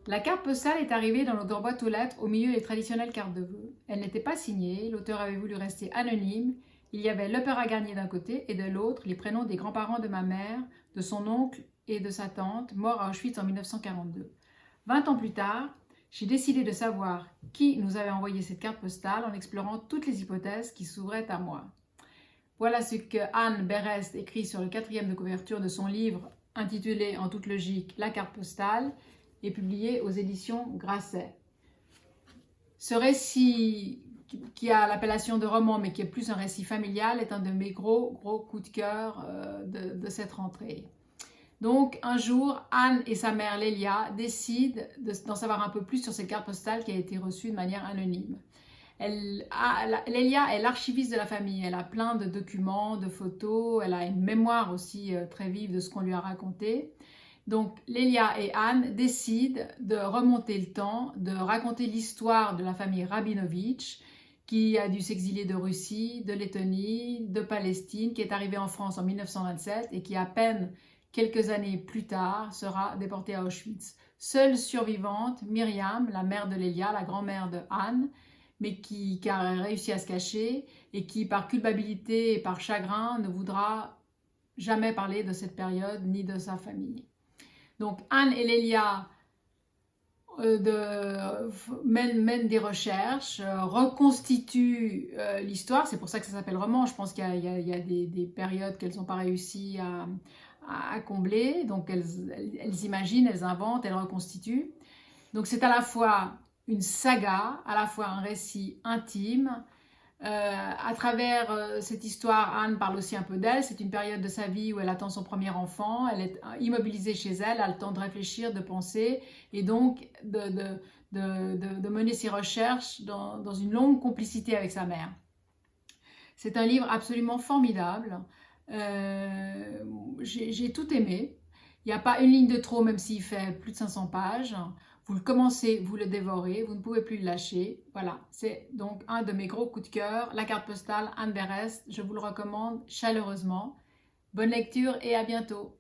La carte postale est arrivée dans notre boîte aux lettres au milieu des traditionnelles cartes de vœux. Elle n'était pas signée, l'auteur avait voulu rester anonyme. Il y avait l'opéra Garnier d'un côté et de l'autre les prénoms des grands-parents de ma mère, de son oncle et de sa tante, morts à Auschwitz en 1942. 20 ans plus tard, j'ai décidé de savoir qui nous avait envoyé cette carte postale en explorant toutes les hypothèses qui s'ouvraient à moi. Voilà ce que Anne Berest écrit sur le 4e de couverture de son livre intitulé en toute logique La carte postale et publié aux éditions Grasset. Ce récit, qui a l'appellation de roman mais qui est plus un récit familial, est un de mes gros coups de cœur de cette rentrée. Donc un jour, Anne et sa mère Lélia décident d'en savoir un peu plus sur cette carte postale qui a été reçue de manière anonyme. Lélia est l'archiviste de la famille, elle a plein de documents, de photos, elle a une mémoire aussi très vive de ce qu'on lui a raconté. Donc Lélia et Anne décident de remonter le temps, de raconter l'histoire de la famille Rabinovitch qui a dû s'exiler de Russie, de Lettonie, de Palestine, qui est arrivée en France en 1927 et qui à peine quelques années plus tard sera déportée à Auschwitz. Seule survivante, Myriam, la mère de Lélia, la grand-mère de Anne, mais qui a réussi à se cacher et qui, par culpabilité et par chagrin, ne voudra jamais parler de cette période ni de sa famille. Donc Anne et Lélia mènent des recherches, reconstituent l'histoire, c'est pour ça que ça s'appelle roman, je pense qu'il y a des périodes qu'elles n'ont pas réussi à combler, donc elles imaginent, elles inventent, elles reconstituent. Donc c'est à la fois une saga, à la fois un récit intime. À travers cette histoire, Anne parle aussi un peu d'elle. C'est une période de sa vie où elle attend son premier enfant. Elle est immobilisée chez elle, a le temps de réfléchir, de penser et donc de mener ses recherches dans une longue complicité avec sa mère. C'est un livre absolument formidable. J'ai tout aimé. Il n'y a pas une ligne de trop, même s'il fait plus de 500 pages. Vous le commencez, vous le dévorez, vous ne pouvez plus le lâcher. Voilà, c'est donc un de mes gros coups de cœur. La carte postale, Anne Berest, je vous le recommande chaleureusement. Bonne lecture et à bientôt.